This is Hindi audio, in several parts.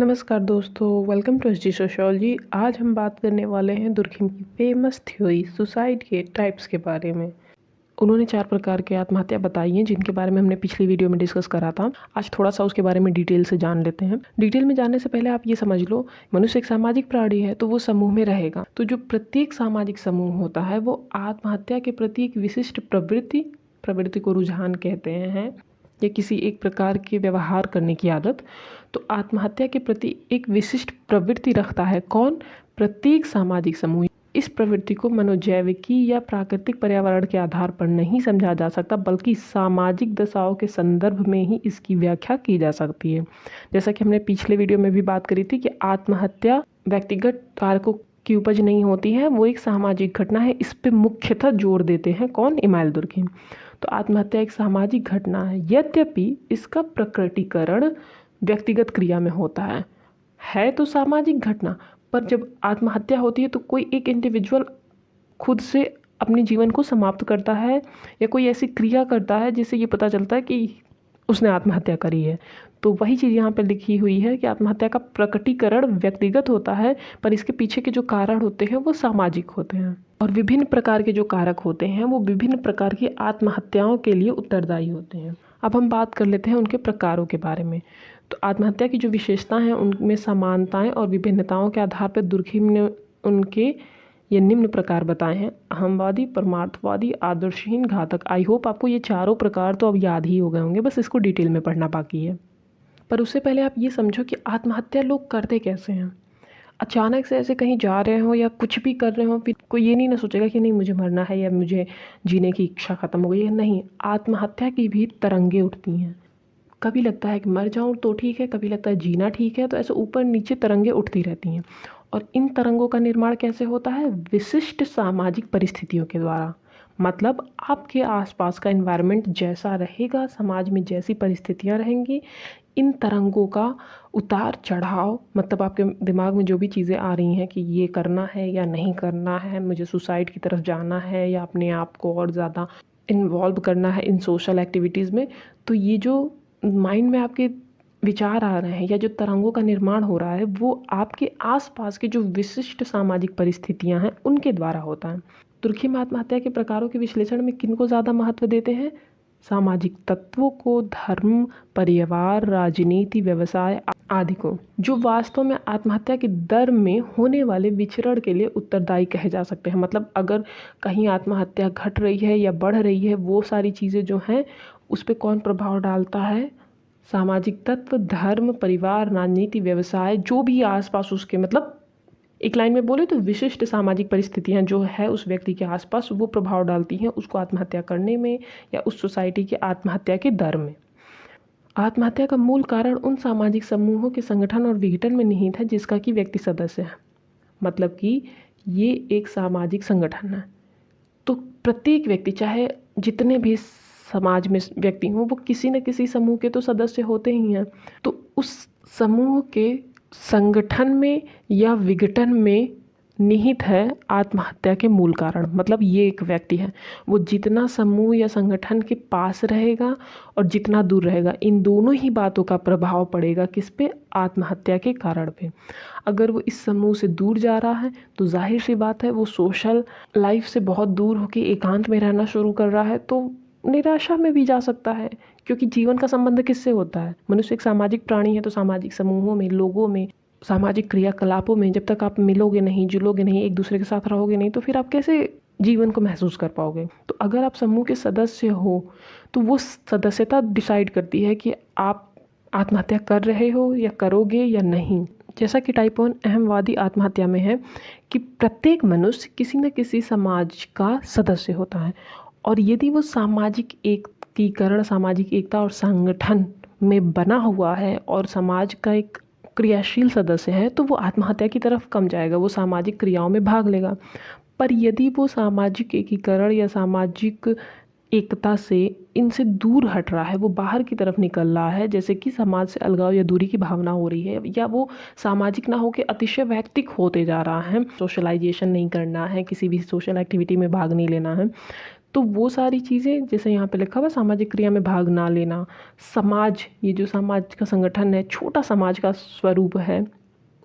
नमस्कार दोस्तों, वेलकम टू एसजी सोशियोलॉजी। आज हम बात करने वाले हैं दुर्खिम की फेमस थ्योरी सुसाइड के टाइप्स के बारे में। उन्होंने 4 प्रकार की आत्महत्या बताई हैं जिनके बारे में हमने पिछली वीडियो में डिस्कस करा था। आज थोड़ा सा उसके बारे में डिटेल से जान लेते हैं। डिटेल में जानने से पहले आप ये समझ लो, मनुष्य एक सामाजिक प्राणी है तो वो समूह में रहेगा। तो जो प्रत्येक सामाजिक समूह होता है वो आत्महत्या के प्रति एक विशिष्ट प्रवृत्ति को रुझान कहते हैं या किसी एक प्रकार के व्यवहार करने की आदत। तो आत्महत्या के प्रति एक विशिष्ट प्रवृत्ति रखता है कौन? प्रत्येक सामाजिक समूह। इस प्रवृत्ति को मनोजैविकी या प्राकृतिक पर्यावरण के आधार पर नहीं समझा जा सकता, बल्कि सामाजिक दशाओं के संदर्भ में ही इसकी व्याख्या की जा सकती है। जैसा कि हमने पिछले वीडियो में भी बात करी थी कि आत्महत्या व्यक्तिगत कारकों की उपज नहीं होती है, वो एक सामाजिक घटना है। इस पे मुख्यतः जोर देते हैं कौन? Emmanuel Durkheim. तो आत्महत्या एक सामाजिक घटना है, यद्यपि इसका प्रकटीकरण व्यक्तिगत क्रिया में होता है तो सामाजिक घटना। पर जब आत्महत्या होती है तो कोई एक इंडिविजुअल खुद से अपने जीवन को समाप्त करता है या कोई ऐसी क्रिया करता है जिससे ये पता चलता है कि उसने आत्महत्या करी है। तो वही चीज़ यहाँ पर लिखी हुई है कि आत्महत्या का प्रकटीकरण व्यक्तिगत होता है, पर इसके पीछे के जो कारण होते हैं वो सामाजिक होते हैं। और विभिन्न प्रकार के जो कारक होते हैं वो विभिन्न प्रकार की आत्महत्याओं के लिए उत्तरदायी होते हैं। अब हम बात कर लेते हैं उनके प्रकारों के बारे में। तो आत्महत्या की जो विशेषताएं हैं उनमें समानताएं और विभिन्नताओं के आधार पर दुर्खिम ने उनके ये निम्न प्रकार बताए हैं: अहमवादी, परमार्थवादी, आदर्शहीन, घातक। आई होप आपको ये चारों प्रकार तो अब याद ही हो गए होंगे, बस इसको डिटेल में पढ़ना बाकी है। पर उससे पहले आप ये समझो कि आत्महत्या लोग करते कैसे हैं। अचानक से ऐसे कहीं जा रहे हो या कुछ भी कर रहे हो, फिर कोई ये नहीं ना सोचेगा कि नहीं मुझे मरना है या मुझे जीने की इच्छा ख़त्म हो गई है। नहीं, आत्महत्या की भी तरंगे उठती हैं। कभी लगता है कि मर जाऊं तो ठीक है, कभी लगता है जीना ठीक है। तो ऐसे ऊपर नीचे तरंगे उठती रहती हैं। और इन तरंगों का निर्माण कैसे होता है? विशिष्ट सामाजिक परिस्थितियों के द्वारा। मतलब आपके आसपास का एनवायरनमेंट जैसा रहेगा, समाज में जैसी परिस्थितियां रहेंगी, इन तरंगों का उतार चढ़ाव, मतलब आपके दिमाग में जो भी चीज़ें आ रही हैं कि ये करना है या नहीं करना है, मुझे सुसाइड की तरफ जाना है या अपने आप को और ज़्यादा इन्वॉल्व करना है इन सोशल एक्टिविटीज़ में, तो ये जो माइंड में आपके विचार आ रहे हैं या जो तरंगों का निर्माण हो रहा है वो आपके आसपास के जो विशिष्ट सामाजिक परिस्थितियां हैं उनके द्वारा होता है। दुर्खिम आत्महत्या के प्रकारों के विश्लेषण में किनको ज़्यादा महत्व देते हैं? सामाजिक तत्वों को, धर्म, परिवार, राजनीति, व्यवसाय आदि को, जो वास्तव में आत्महत्या के दर में होने वाले विचरण के लिए उत्तरदायी कहे जा सकते हैं। मतलब अगर कहीं आत्महत्या घट रही है या बढ़ रही है, वो सारी चीज़ें जो हैं उस पर कौन प्रभाव डालता है? सामाजिक तत्व, धर्म, परिवार, राजनीति, व्यवसाय, जो भी आसपास उसके, मतलब एक लाइन में बोले तो विशिष्ट सामाजिक परिस्थितियां जो है उस व्यक्ति के आसपास वो प्रभाव डालती हैं उसको आत्महत्या करने में या उस सोसाइटी के आत्महत्या के दर में। आत्महत्या का मूल कारण उन सामाजिक समूहों के संगठन और विघटन में निहित है जिसका कि व्यक्ति सदस्य है। मतलब कि ये एक सामाजिक संगठन है, तो प्रत्येक व्यक्ति, चाहे जितने भी समाज में व्यक्ति हों, वो किसी न किसी समूह के तो सदस्य होते ही हैं। तो उस समूह के संगठन में या विघटन में निहित है आत्महत्या के मूल कारण। मतलब ये एक व्यक्ति है, वो जितना समूह या संगठन के पास रहेगा और जितना दूर रहेगा, इन दोनों ही बातों का प्रभाव पड़ेगा किस पे? आत्महत्या के कारण पे। अगर वो इस समूह से दूर जा रहा है तो जाहिर सी बात है वो सोशल लाइफ से बहुत दूर होकर एकांत में रहना शुरू कर रहा है, तो निराशा में भी जा सकता है। क्योंकि जीवन का संबंध किससे होता है? मनुष्य एक सामाजिक प्राणी है, तो सामाजिक समूहों में, लोगों में, सामाजिक क्रियाकलापों में जब तक आप मिलोगे नहीं, जुलोगे नहीं, एक दूसरे के साथ रहोगे नहीं, तो फिर आप कैसे जीवन को महसूस कर पाओगे? तो अगर आप समूह के सदस्य हो तो वो सदस्यता डिसाइड करती है कि आप आत्महत्या कर रहे हो या करोगे या नहीं। जैसा कि टाइप 1 अहमवादी आत्महत्या में है कि प्रत्येक मनुष्य किसी न किसी समाज का सदस्य होता है, और यदि वो सामाजिक एकीकरण, सामाजिक एकता और संगठन में बना हुआ है और समाज का एक क्रियाशील सदस्य है, तो वो आत्महत्या की तरफ कम जाएगा, वो सामाजिक क्रियाओं में भाग लेगा। पर यदि वो सामाजिक एकीकरण या सामाजिक एकता से इनसे दूर हट रहा है, वो बाहर की तरफ निकल रहा है, जैसे कि समाज से अलगाव या दूरी की भावना हो रही है, या वो सामाजिक ना होकर अतिशय वैयक्तिक होते जा रहा है, सोशलाइजेशन नहीं करना है, किसी भी सोशल एक्टिविटी में भाग नहीं लेना है, तो वो सारी चीज़ें जैसे यहाँ पे लिखा हुआ सामाजिक क्रिया में भाग ना लेना, समाज, ये जो समाज का संगठन है, छोटा समाज का स्वरूप है,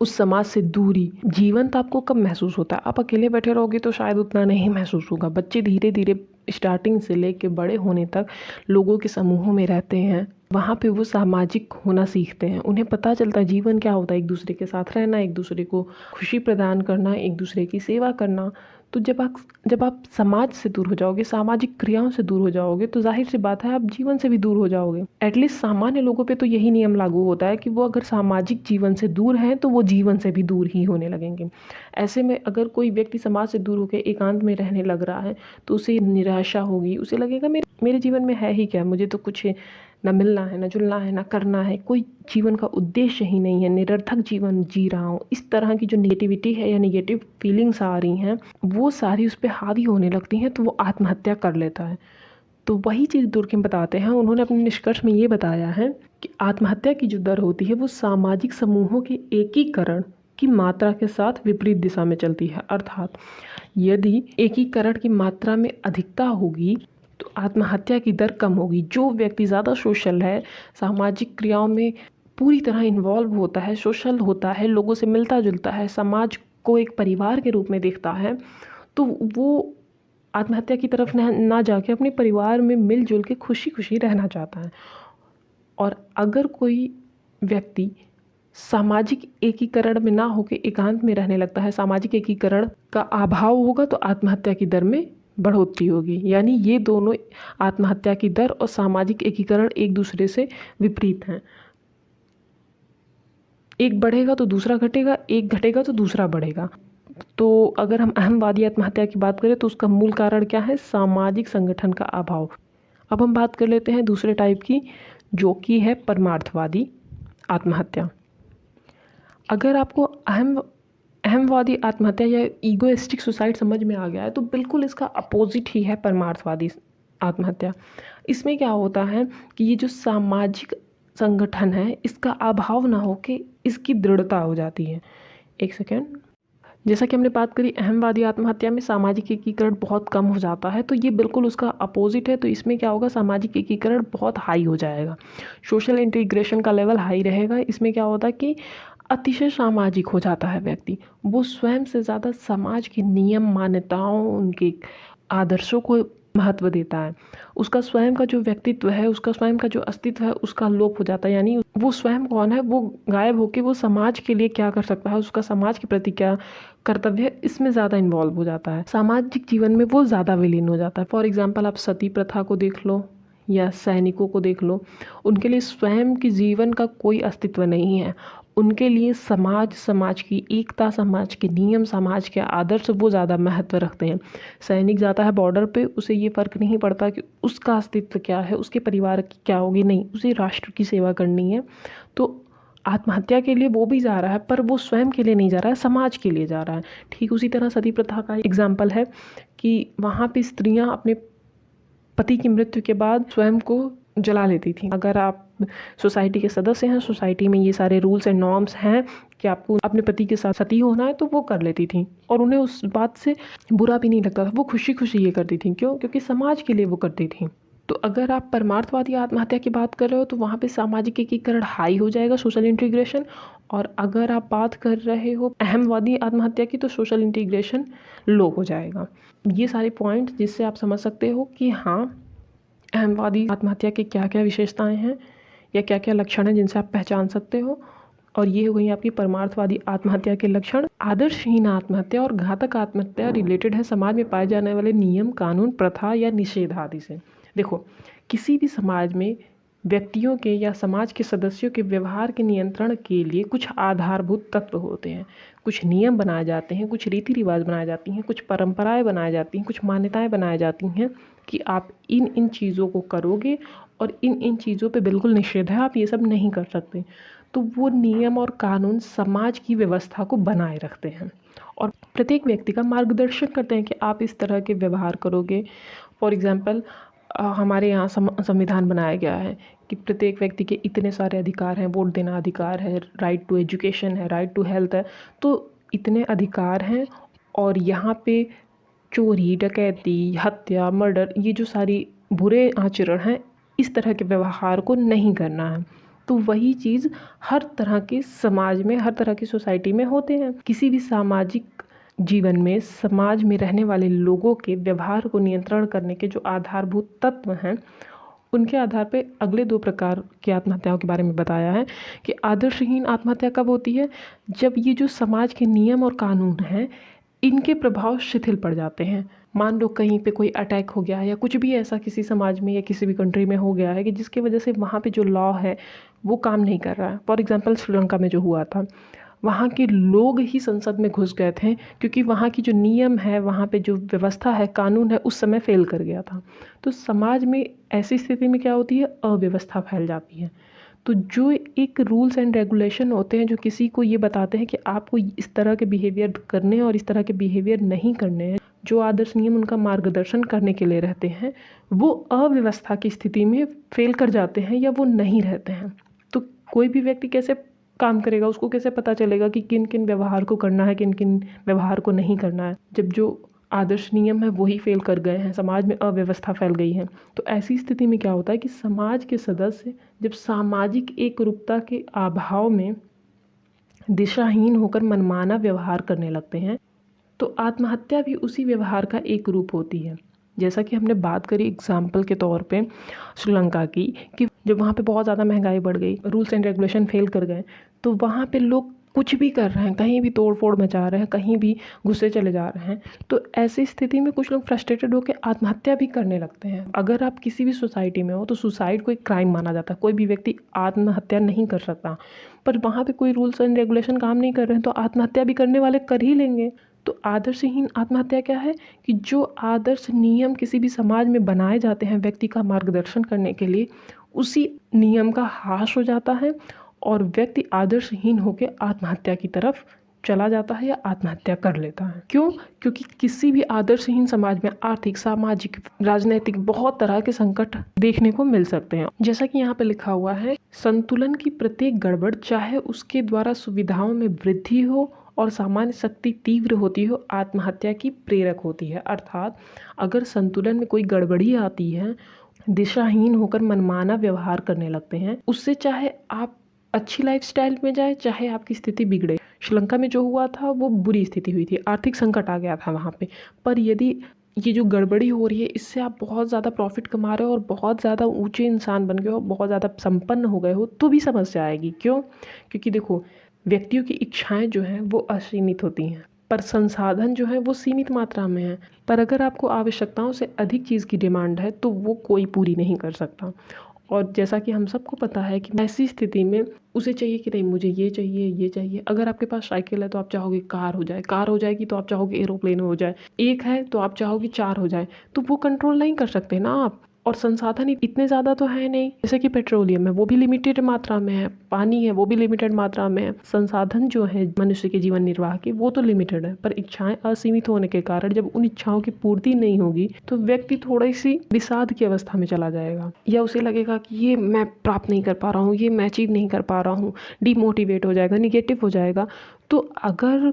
उस समाज से दूरी। जीवन तो आपको कब महसूस होता है? आप अकेले बैठे रहोगे तो शायद उतना नहीं महसूस होगा। बच्चे धीरे धीरे स्टार्टिंग से लेके बड़े होने तक लोगों के समूहों में रहते हैं, वहाँ पे वो सामाजिक होना सीखते हैं। उन्हें पता चलता है जीवन क्या होता है, एक दूसरे के साथ रहना, एक दूसरे को खुशी प्रदान करना, एक दूसरे की सेवा करना। तो जब आप समाज से दूर हो जाओगे, सामाजिक क्रियाओं से दूर हो जाओगे, तो जाहिर सी बात है आप जीवन से भी दूर हो जाओगे। एटलीस्ट सामान्य लोगों पे तो यही नियम लागू होता है कि वो अगर सामाजिक जीवन से दूर हैं तो वो जीवन से भी दूर ही होने लगेंगे। ऐसे में अगर कोई व्यक्ति समाज से दूर होकर एकांत में रहने लग रहा है तो उसे निराशा होगी, उसे लगेगा मेरे जीवन में है ही क्या, मुझे तो कुछ ना मिलना है, ना जुलना है, ना करना है, कोई जीवन का उद्देश्य ही नहीं है, निरर्थक जीवन जी रहा हूँ। इस तरह की जो नेगेटिविटी है या नेगेटिव फीलिंग्स आ रही हैं वो सारी उस पर हावी होने लगती हैं, तो वो आत्महत्या कर लेता है। तो वही चीज़ दुर्कहेम बताते हैं। उन्होंने अपने निष्कर्ष में ये बताया है कि आत्महत्या की जो दर होती है वो सामाजिक समूहों के एकीकरण की मात्रा के साथ विपरीत दिशा में चलती है। अर्थात यदि एकीकरण की मात्रा में अधिकता होगी तो आत्महत्या की दर कम होगी। जो व्यक्ति ज़्यादा सोशल है, सामाजिक क्रियाओं में पूरी तरह इन्वॉल्व होता है, सोशल होता है, लोगों से मिलता जुलता है, समाज को एक परिवार के रूप में देखता है, तो वो आत्महत्या की तरफ ना जाके अपने परिवार में मिलजुल के खुशी खुशी रहना चाहता है। और अगर कोई व्यक्ति सामाजिक एकीकरण में ना होकर एकांत में रहने लगता है, सामाजिक एकीकरण का अभाव होगा, तो आत्महत्या की दर में बढ़ोतरी होगी। यानी ये दोनों, आत्महत्या की दर और सामाजिक एकीकरण, एक दूसरे से विपरीत हैं। एक बढ़ेगा तो दूसरा घटेगा, एक घटेगा तो दूसरा बढ़ेगा। तो अगर हम अहमवादी आत्महत्या की बात करें तो उसका मूल कारण क्या है? सामाजिक संगठन का अभाव। अब हम बात कर लेते हैं दूसरे टाइप की, जो कि है परमार्थवादी आत्महत्या। अगर आपको अहमवादी आत्महत्या या ईगोइस्टिक सुसाइड समझ में आ गया है तो बिल्कुल इसका अपोजिट ही है परमार्थवादी आत्महत्या। इसमें क्या होता है कि ये जो सामाजिक संगठन है इसका अभाव ना होके इसकी दृढ़ता हो जाती है। एक सेकेंड, जैसा कि हमने बात करी अहमवादी आत्महत्या में सामाजिक एकीकरण बहुत कम हो जाता है, तो ये बिल्कुल उसका अपोजिट है। तो इसमें क्या होगा, सामाजिक एकीकरण बहुत हाई हो जाएगा, सोशल इंटीग्रेशन का लेवल हाई रहेगा। इसमें क्या होता है कि अतिशय सामाजिक हो जाता है व्यक्ति, वो स्वयं से ज़्यादा समाज के नियम, मान्यताओं, उनके आदर्शों को महत्व देता है। उसका स्वयं का जो व्यक्तित्व है, उसका स्वयं का जो अस्तित्व है, उसका लोप हो जाता है। यानी वो स्वयं कौन है वो गायब होकर वो समाज के लिए क्या कर सकता है, उसका समाज के प्रति क्या कर्तव्य है, इसमें ज़्यादा इन्वॉल्व हो जाता है। सामाजिक जीवन में वो ज़्यादा विलीन हो जाता है। फॉर एग्जाम्पल आप सती प्रथा को देख लो या सैनिकों को देख लो, उनके लिए स्वयं के जीवन का कोई अस्तित्व नहीं है। उनके लिए समाज, समाज की एकता, समाज के नियम, समाज के आदर्श वो ज़्यादा महत्व रखते हैं। सैनिक जाता है बॉर्डर पे, उसे ये फ़र्क नहीं पड़ता कि उसका अस्तित्व क्या है, उसके परिवार की क्या होगी, नहीं, उसे राष्ट्र की सेवा करनी है। तो आत्महत्या के लिए वो भी जा रहा है, पर वो स्वयं के लिए नहीं जा रहा है, समाज के लिए जा रहा है। ठीक उसी तरह सती प्रथा का एग्जाम्पल है कि वहाँ पे स्त्रियाँ अपने पति की मृत्यु के बाद स्वयं को जला लेती थी। अगर आप सोसाइटी के सदस्य हैं, सोसाइटी में ये सारे रूल्स एंड नॉर्म्स हैं कि आपको अपने पति के साथ सती होना है, तो वो कर लेती थी और उन्हें उस बात से बुरा भी नहीं लगता था। वो खुशी खुशी ये करती थी। क्यों? क्योंकि समाज के लिए वो करती थी। तो अगर आप परमार्थवादी आत्महत्या की बात कर रहे हो तो वहाँ पे सामाजिक एकीकरण हाई हो जाएगा, सोशल इंटीग्रेशन। और अगर आप बात कर रहे हो अहमवादी आत्महत्या की तो सोशल इंटीग्रेशन लो हो जाएगा। ये सारे पॉइंट्स जिससे आप समझ सकते हो कि हाँ, अहमवादी आत्महत्या की क्या क्या विशेषताएं हैं या क्या क्या लक्षण हैं जिनसे आप पहचान सकते हो। और ये हो गई आपकी परमार्थवादी आत्महत्या के लक्षण। आदर्शहीन आत्महत्या और घातक आत्महत्या रिलेटेड है समाज में पाए जाने वाले नियम, कानून, प्रथा या निषेध आदि से। देखो, किसी भी समाज में व्यक्तियों के या समाज के सदस्यों के व्यवहार के नियंत्रण के लिए कुछ आधारभूत तत्व होते हैं, कुछ नियम बनाए जाते हैं, कुछ रीति रिवाज बनाए जाती हैं, कुछ परंपराएं बनाई जाती हैं, कुछ मान्यताएं बनाई जाती हैं कि आप इन इन चीज़ों को करोगे और इन इन चीज़ों पे बिल्कुल निषेध है, आप ये सब नहीं कर सकते। तो वो नियम और कानून समाज की व्यवस्था को बनाए रखते हैं और प्रत्येक व्यक्ति का मार्गदर्शन करते हैं कि आप इस तरह के व्यवहार करोगे। फॉर एग्ज़ाम्पल, हमारे यहाँ संविधान बनाया गया है कि प्रत्येक व्यक्ति के इतने सारे अधिकार हैं, वोट देना अधिकार है, राइट टू एजुकेशन है, राइट टू हेल्थ है। तो इतने अधिकार हैं और यहाँ पे चोरी, डकैती, हत्या, मर्डर, ये जो सारी बुरे आचरण हैं, इस तरह के व्यवहार को नहीं करना है। तो वही चीज़ हर तरह के समाज में, हर तरह की सोसाइटी में होते हैं। किसी भी सामाजिक जीवन में समाज में रहने वाले लोगों के व्यवहार को नियंत्रण करने के जो आधारभूत तत्व हैं, उनके आधार पे अगले 2 प्रकार की आत्महत्याओं के बारे में बताया है कि आदर्शहीन आत्महत्या कब होती है, जब ये जो समाज के नियम और कानून हैं, इनके प्रभाव शिथिल पड़ जाते हैं। मान लो कहीं पे कोई अटैक हो गया है या कुछ भी ऐसा किसी समाज में या किसी भी कंट्री में हो गया है कि जिसकी वजह से वहाँ पे जो लॉ है वो काम नहीं कर रहा है। फॉर एग्जांपल श्रीलंका में जो हुआ था, वहाँ के लोग ही संसद में घुस गए थे क्योंकि वहाँ की जो नियम है, वहाँ पे जो व्यवस्था है, कानून है, उस समय फेल कर गया था। तो समाज में ऐसी स्थिति में क्या होती है, अव्यवस्था फैल जाती है। तो जो एक रूल्स एंड रेगुलेशन होते हैं जो किसी को ये बताते हैं कि आपको इस तरह के बिहेवियर करने और इस तरह के बिहेवियर नहीं करने हैं, जो आदर्श नियम उनका मार्गदर्शन करने के लिए रहते हैं, वो अव्यवस्था की स्थिति में फेल कर जाते हैं या वो नहीं रहते हैं। तो कोई भी व्यक्ति कैसे काम करेगा, उसको कैसे पता चलेगा कि किन किन व्यवहार को करना है, किन किन व्यवहार को नहीं करना है, जब जो आदर्श नियम है वही फेल कर गए हैं, समाज में अव्यवस्था फैल गई है। तो ऐसी स्थिति में क्या होता है कि समाज के सदस्य जब सामाजिक एकरूपता के अभाव में दिशाहीन होकर मनमाना व्यवहार करने लगते हैं, तो आत्महत्या भी उसी व्यवहार का एक रूप होती है। जैसा कि हमने बात करी एग्जाम्पल के तौर पे श्रीलंका की, कि जब वहाँ पे बहुत ज़्यादा महंगाई बढ़ गई, रूल्स एंड रेगुलेशन फेल कर गए, तो वहाँ पे लोग कुछ भी कर रहे हैं, कहीं भी तोड़ फोड़ मचा रहे हैं, कहीं भी घुसे चले जा रहे हैं। तो ऐसी स्थिति में कुछ लोग फ्रस्ट्रेटेड होकर आत्महत्या भी करने लगते हैं। अगर आप किसी भी सोसाइटी में हो तो सुसाइड को एक क्राइम माना जाता है, कोई भी व्यक्ति आत्महत्या नहीं कर सकता। पर वहाँ पे कोई रूल्स एंड रेगुलेशन काम नहीं कर रहे हैं तो आत्महत्या भी करने वाले कर ही लेंगे। तो आदर्शहीन आत्महत्या क्या है कि जो आदर्श नियम किसी भी समाज में बनाए जाते हैं व्यक्ति का मार्गदर्शन करने के लिए, उसी नियम का ह्रास हो जाता है और व्यक्ति आदर्शहीन होकर आत्महत्या की तरफ चला जाता है या आत्महत्या कर लेता है। क्यों? क्योंकि किसी भी आदर्शहीन समाज में आर्थिक, सामाजिक, राजनीतिक बहुत तरह के संकट देखने को मिल सकते हैं। जैसा कि यहाँ पे लिखा हुआ है, संतुलन की प्रत्येक गड़बड़, चाहे उसके द्वारा सुविधाओं में वृद्धि हो और सामान्य शक्ति तीव्र होती हो, आत्महत्या की प्रेरक होती है। अर्थात अगर संतुलन में कोई गड़बड़ी आती है, दिशाहीन होकर मनमाना व्यवहार करने लगते हैं, उससे चाहे आप अच्छी लाइफस्टाइल में जाए, चाहे आपकी स्थिति बिगड़े। श्रीलंका में जो हुआ था वो बुरी स्थिति हुई थी, आर्थिक संकट आ गया था वहाँ पे। पर यदि ये जो गड़बड़ी हो रही है, इससे आप बहुत ज़्यादा प्रॉफिट कमा रहे हो और बहुत ज़्यादा ऊंचे इंसान बन गए हो, बहुत ज़्यादा संपन्न हो गए हो, तो भी समस्या आएगी। क्यों? क्योंकि देखो, व्यक्तियों की इच्छाएं जो हैं वो असीमित होती हैं, पर संसाधन जो है वो सीमित मात्रा में है। पर अगर आपको आवश्यकताओं से अधिक चीज़ की डिमांड है तो वो कोई पूरी नहीं कर सकता। और जैसा कि हम सबको पता है कि ऐसी स्थिति में उसे चाहिए कि नहीं, मुझे ये चाहिए, ये चाहिए। अगर आपके पास साइकिल है तो आप चाहोगे कार हो जाए, कार हो जाएगी तो आप चाहोगे एरोप्लेन हो जाए, एक है तो आप चाहोगे 4 हो जाए। तो वो कंट्रोल नहीं कर सकते ना आप। और संसाधन इतने ज़्यादा तो है नहीं, जैसे कि पेट्रोलियम है वो भी लिमिटेड मात्रा में है, पानी है वो भी लिमिटेड मात्रा में है। संसाधन जो है मनुष्य के जीवन निर्वाह के, वो तो लिमिटेड है, पर इच्छाएं असीमित होने के कारण जब उन इच्छाओं की पूर्ति नहीं होगी तो व्यक्ति थोड़ी सी विषाद की अवस्था में चला जाएगा, या उसे लगेगा कि ये मैं प्राप्त नहीं कर पा रहा हूँ, ये मैं अचीव नहीं कर पा रहा हूँ, डिमोटिवेट हो जाएगा, निगेटिव हो जाएगा। तो अगर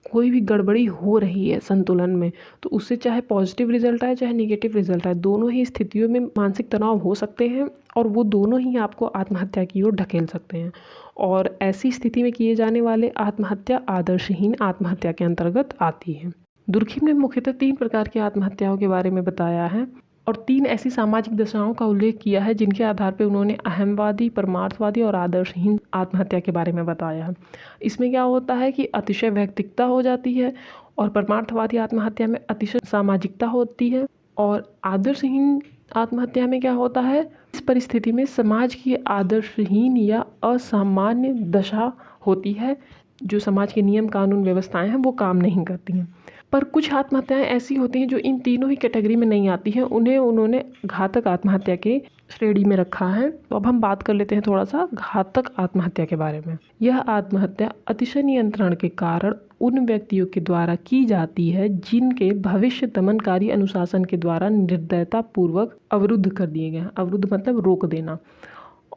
कोई भी गड़बड़ी हो रही है संतुलन में, तो उससे चाहे पॉजिटिव रिजल्ट आए चाहे नेगेटिव रिजल्ट आए, दोनों ही स्थितियों में मानसिक तनाव हो सकते हैं और वो दोनों ही आपको आत्महत्या की ओर ढकेल सकते हैं। और ऐसी स्थिति में किए जाने वाले आत्महत्या आदर्शहीन आत्महत्या के अंतर्गत आती है। दुर्खिम ने मुख्यतः 3 प्रकार की आत्महत्याओं के बारे में बताया है और 3 ऐसी सामाजिक दशाओं का उल्लेख किया है जिनके आधार पर उन्होंने अहमवादी, परमार्थवादी और आदर्शहीन आत्महत्या के बारे में बताया है। इसमें क्या होता है कि अतिशय वैयक्तिकता हो जाती है और परमार्थवादी आत्महत्या में अतिशय सामाजिकता होती है, और आदर्शहीन आत्महत्या में क्या होता है, इस परिस्थिति में समाज की आदर्शहीन या असामान्य दशा होती है, जो समाज के नियम, कानून, व्यवस्थाएं हैं वो काम नहीं करती हैं। पर कुछ आत्महत्याएं ऐसी होती हैं जो इन तीनों ही कैटेगरी में नहीं आती हैं, उन्हें उन्होंने घातक आत्महत्या के श्रेणी में रखा है। तो अब हम बात कर लेते हैं थोड़ा सा घातक आत्महत्या के बारे में। यह आत्महत्या अतिशय नियंत्रण के कारण उन व्यक्तियों के द्वारा की जाती है जिनके भविष्य दमनकारी अनुशासन के द्वारा निर्दयता पूर्वक अवरुद्ध कर दिए गए हैं। अवरुद्ध मतलब रोक देना।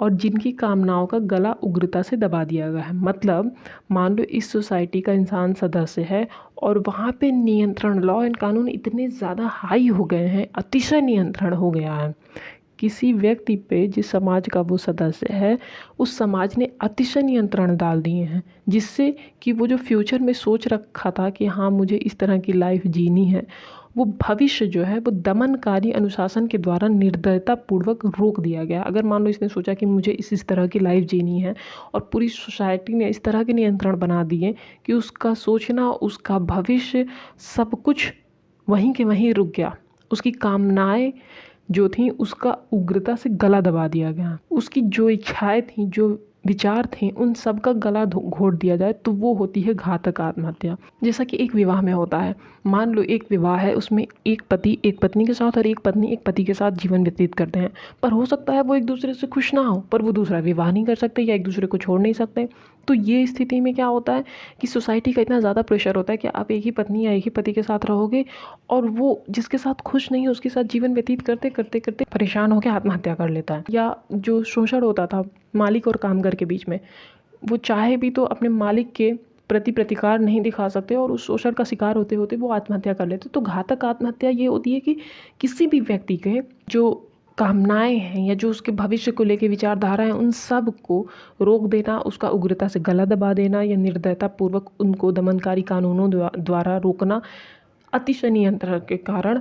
और जिनकी कामनाओं का गला उग्रता से दबा दिया गया है। मतलब मान लो इस सोसाइटी का इंसान सदस्य है और वहाँ पे नियंत्रण, लॉ एंड कानून इतने ज़्यादा हाई हो गए हैं, अतिशय नियंत्रण हो गया है किसी व्यक्ति पे, जिस समाज का वो सदस्य है उस समाज ने अतिशय नियंत्रण डाल दिए हैं, जिससे कि वो जो फ्यूचर में सोच रखा था कि हाँ मुझे इस तरह की लाइफ जीनी है, वो भविष्य जो है वो दमनकारी अनुशासन के द्वारा निर्दयतापूर्वक रोक दिया गया। अगर मान लो इसने सोचा कि मुझे इस तरह की लाइफ जीनी है और पूरी सोसाइटी ने इस तरह के नियंत्रण बना दिए कि उसका सोचना, उसका भविष्य, सब कुछ वहीं के वहीं रुक गया। उसकी कामनाएं जो थी उसका उग्रता से गला दबा दिया गया। उसकी जो इच्छाएं थी, जो विचार थे, उन सब का गला घोट दिया जाए तो वो होती है घातक आत्महत्या। जैसा कि एक विवाह में होता है, मान लो एक विवाह है, उसमें एक पति एक पत्नी के साथ और एक पत्नी एक पति के साथ जीवन व्यतीत करते हैं, पर हो सकता है वो एक दूसरे से खुश ना हो, पर वो दूसरा विवाह नहीं कर सकते या एक दूसरे को छोड़ नहीं सकते। तो ये स्थिति में क्या होता है कि सोसाइटी का इतना ज़्यादा प्रेशर होता है कि आप एक ही पत्नी या एक ही पति के साथ रहोगे, और वो जिसके साथ खुश नहीं है उसके साथ जीवन व्यतीत करते करते करते परेशान होकर आत्महत्या कर लेता है। या जो शोषण होता था मालिक और कामगार के बीच में, वो चाहे भी तो अपने मालिक के प्रति प्रतिकार नहीं दिखा सकते और उस शोषण का शिकार होते होते वो आत्महत्या कर लेते। तो घातक आत्महत्या ये होती है कि किसी भी व्यक्ति के जो कामनाएं हैं या जो उसके भविष्य को लेकर विचारधारा है, उन सब को रोक देना, उसका उग्रता से गला दबा देना या निर्दयतापूर्वक उनको दमनकारी कानूनों द्वारा रोकना, अतिशय नियंत्रण के कारण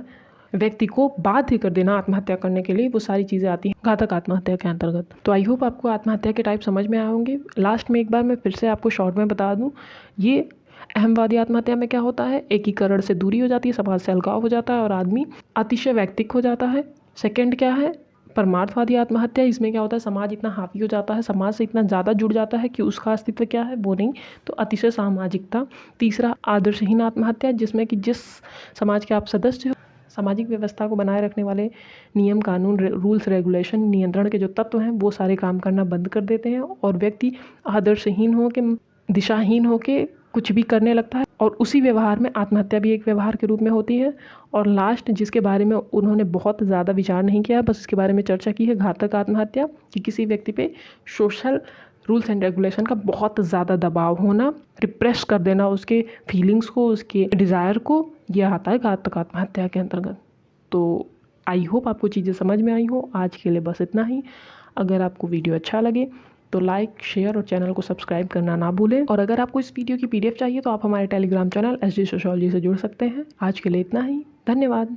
व्यक्ति को बाध्य कर देना आत्महत्या करने के लिए, वो सारी चीज़ें आती हैं घातक आत्महत्या के अंतर्गत। तो आई होप आपको आत्महत्या के टाइप समझ में आए होंगे। लास्ट में एक बार मैं फिर से आपको शॉर्ट में बता दूं, ये अहमवादी आत्महत्या में क्या होता है, एकीकरण से दूरी हो जाती है, समाज से अलगाव हो जाता है और आदमी अतिशय वैयक्तिक हो जाता है। सेकेंड क्या है, परमार्थवादी आत्महत्या, इसमें क्या होता है, समाज इतना हावी हो जाता है, समाज से इतना ज़्यादा जुड़ जाता है कि उसका अस्तित्व क्या है वो नहीं, तो अतिशय सामाजिकता। तीसरा आदर्शहीन आत्महत्या, जिसमें कि जिस समाज के आप सदस्य हो, सामाजिक व्यवस्था को बनाए रखने वाले नियम कानून, रूल्स रेगुलेशन, नियंत्रण के जो तत्व हैं वो सारे काम करना बंद कर देते हैं और व्यक्ति आदर्शहीन हो के, दिशाहीन हो के कुछ भी करने लगता है, और उसी व्यवहार में आत्महत्या भी एक व्यवहार के रूप में होती है। और लास्ट, जिसके बारे में उन्होंने बहुत ज़्यादा विचार नहीं किया, बस इसके बारे में चर्चा की है, घातक आत्महत्या, कि किसी व्यक्ति पे सोशल रूल्स एंड रेगुलेशन का बहुत ज़्यादा दबाव होना, रिप्रेस कर देना उसके फीलिंग्स को, उसके डिज़ायर को, यह आता है घातक आत्महत्या के अंतर्गत। तो आई होप आपको चीज़ें समझ में आई हो। आज के लिए बस इतना ही। अगर आपको वीडियो अच्छा लगे तो लाइक, शेयर और चैनल को सब्सक्राइब करना ना भूलें। और अगर आपको इस वीडियो की PDF चाहिए तो आप हमारे टेलीग्राम चैनल SG सोशियोलॉजी से जुड़ सकते हैं। आज के लिए इतना ही, धन्यवाद।